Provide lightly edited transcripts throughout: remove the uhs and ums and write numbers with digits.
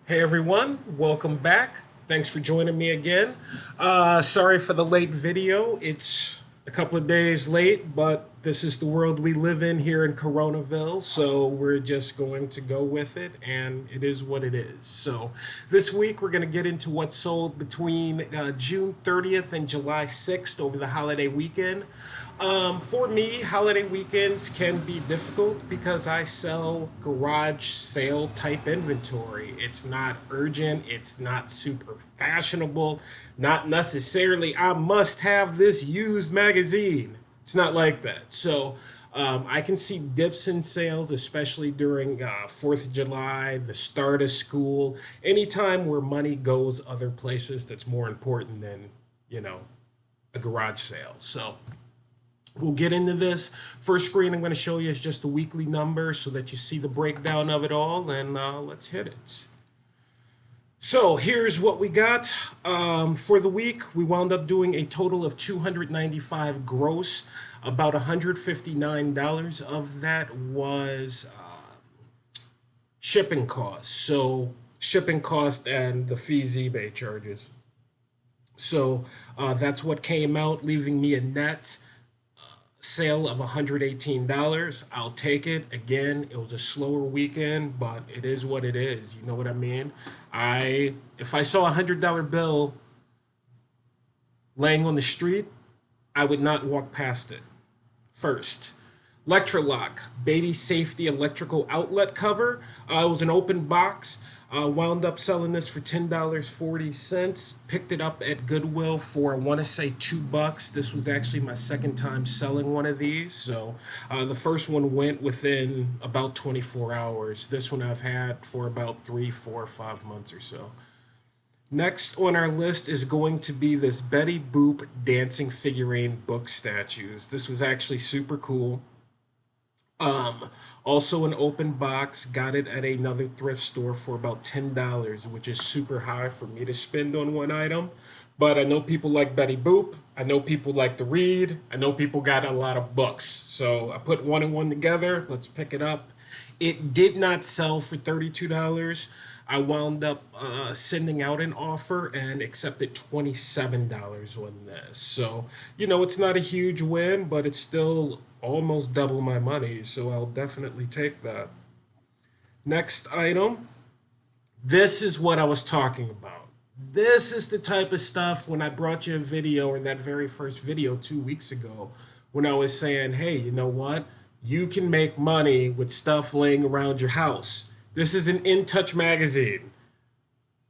Hey everyone, welcome back. Thanks for joining me again. Sorry for the late video. It's a couple of days late, but this is the world we live in here in Coronaville, so we're just going to go with it, and it is what it is. So this week we're going to get into what sold between June 30th and July 6th over the holiday weekend. For me, holiday weekends can be difficult because I sell garage sale type inventory. It's not urgent, it's not super fashionable, not necessarily I must have this used magazine. It's not like that. So I can see dips in sales, especially during 4th of July, the start of school, anytime where money goes other places that's more important than, you know, a garage sale. So we'll get into this. First screen I'm going to show you is just the weekly number so that you see the breakdown of it all, and let's hit it. So here's what we got. For the week, we wound up doing a total of 295 gross. About $159 of that was shipping costs. So shipping cost and the fees eBay charges. So that's what came out, leaving me a net sale of $118. I'll take it. Again, it was a slower weekend, but it is what it is. You know what I mean? If I saw $100 bill laying on the street, I would not walk past it. First, Electrolock baby safety electrical outlet cover. It was an open box. Wound up selling this for $10.40. Picked it up at Goodwill for, I want to say, $2. This was actually my second time selling one of these. So the first one went within about 24 hours. This one I've had for about 3, 4, 5 months or so. Next on our list is going to be this Betty Boop dancing figurine book statues. This was actually super cool. Also an open box, got it at another thrift store for about $10, which is super high for me to spend on one item. But I know people like Betty Boop. I know people like to read. I know people got a lot of books. So I put one and one together. Let's pick it up. It did not sell for $32. I wound up sending out an offer and accepted $27 on this. So, you know, it's not a huge win, but it's still almost double my money. So I'll definitely take that. Next item. This is what I was talking about. This is the type of stuff when I brought you a video in that very first video 2 weeks ago when I was saying, hey, you know what? You can make money with stuff laying around your house. This is an In Touch magazine.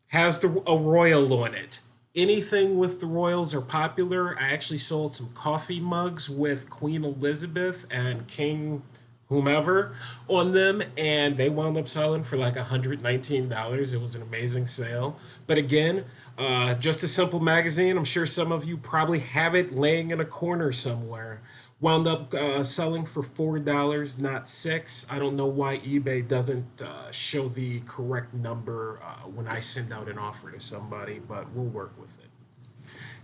Has a royal on it. Anything with the royals are popular. I actually sold some coffee mugs with Queen Elizabeth and King whomever on them, and they wound up selling for like $119. It was an amazing sale. But again, just a simple magazine. I'm sure some of you probably have it laying in a corner somewhere. Wound up selling for $4, not 6. I don't know why eBay doesn't show the correct number when I send out an offer to somebody, but we'll work with it.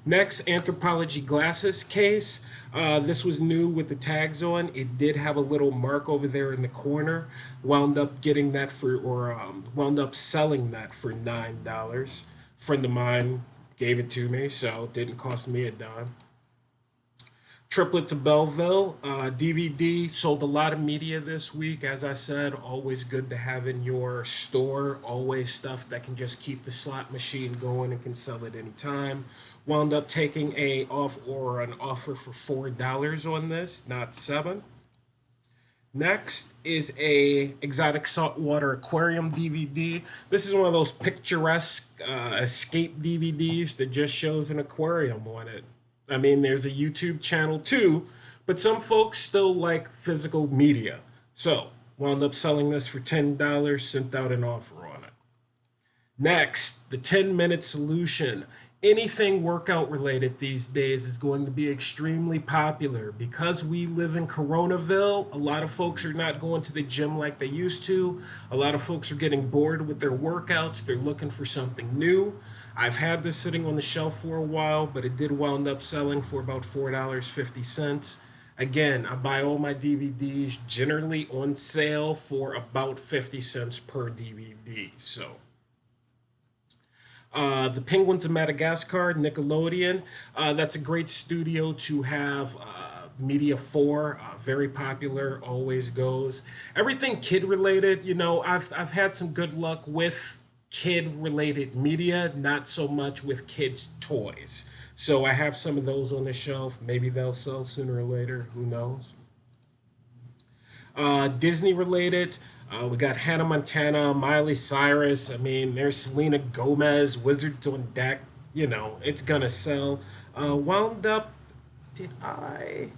Next, Anthropology glasses case. This was new with the tags on. It did have a little mark over there in the corner. Wound up getting that for, or wound up selling that for $9. Friend of mine gave it to me, so it didn't cost me a dime. Triplet to Belleville DVD sold a lot of media this week. As I said, always good to have in your store. Always stuff that can just keep the slot machine going and can sell at any time. Wound up taking an offer for $4 on this, not 7. Next is a exotic saltwater aquarium DVD. This is one of those picturesque escape DVDs that just shows an aquarium on it. I mean, there's a YouTube channel too, but some folks still like physical media. So, wound up selling this for $10, sent out an offer on it. Next, the 10-minute solution. Anything workout related these days is going to be extremely popular. Because we live in Coronaville, a lot of folks are not going to the gym like they used to. A lot of folks are getting bored with their workouts. They're looking for something new. I've had this sitting on the shelf for a while, but it did wound up selling for about $4.50. Again, I buy all my DVDs generally on sale for about 50 cents per DVD. So The Penguins of Madagascar, Nickelodeon. That's a great studio to have media for. Very popular, always goes. Everything kid related, I've had some good luck with kid related media, not so much with kids' toys. So I have some of those on the shelf. Maybe they'll sell sooner or later. Who knows? Disney related. We got Hannah Montana, Miley Cyrus. I mean, there's Selena Gomez, Wizards on Deck. It's gonna sell. Wound up, did I?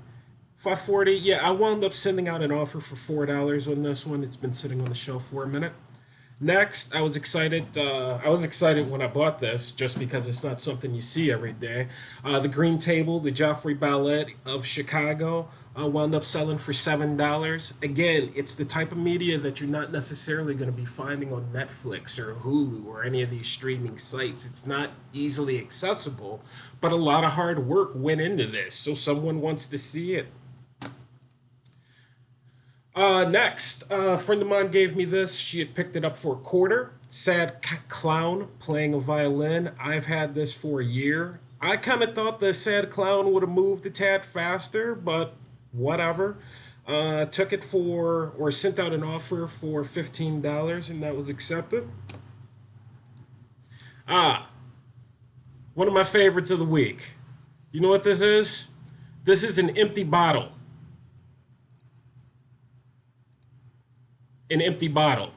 540. Yeah, I wound up sending out an offer for $4 on this one. It's been sitting on the shelf for a minute. Next, I was excited. I was excited when I bought this, just because it's not something you see every day. The Green Table, the Joffrey Ballet of Chicago, wound up selling for $7. Again, it's the type of media that you're not necessarily going to be finding on Netflix or Hulu or any of these streaming sites. It's not easily accessible, but a lot of hard work went into this, so someone wants to see it. Next, a friend of mine gave me this. She had picked it up for a quarter. Sad clown playing a violin. I've had this for a year. I kind of thought the sad clown would have moved a tad faster, but whatever. Took it for, or sent out an offer for $15, and that was accepted. Ah, one of my favorites of the week. You know what this is? This is an empty bottle. An empty bottle.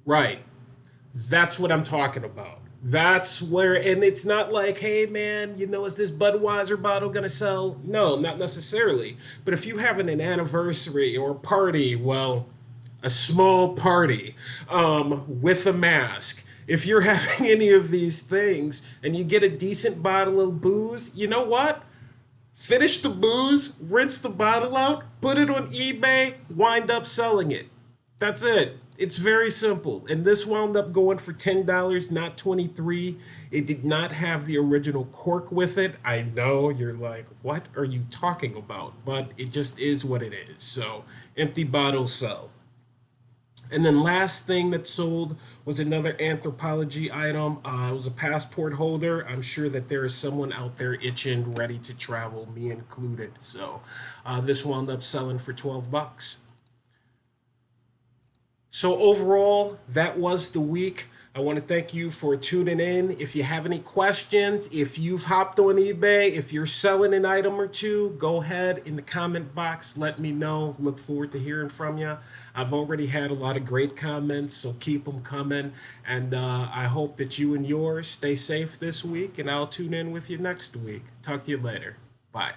Right. That's what I'm talking about. That's where, and it's not like, hey man, is this Budweiser bottle gonna sell? No, not necessarily. But if you're having an anniversary or a party, well, a small party, with a mask, if you're having any of these things and you get a decent bottle of booze, you know what? Finish the booze, rinse the bottle out, put it on eBay, wind up selling it. That's it. It's very simple. And this wound up going for $10, not 23. It did not have the original cork with it. I know you're like, what are you talking about? But it just is what it is. So empty bottles sell. And then last thing that sold was another anthropology item. It was a passport holder. I'm sure that there is someone out there itching, ready to travel, me included. So this wound up selling for $12. So overall, that was the week. I want to thank you for tuning in. If you have any questions, if you've hopped on eBay, if you're selling an item or two, go ahead in the comment box. Let me know. Look forward to hearing from you. I've already had a lot of great comments, so keep them coming. And I hope that you and yours stay safe this week, and I'll tune in with you next week. Talk to you later. Bye.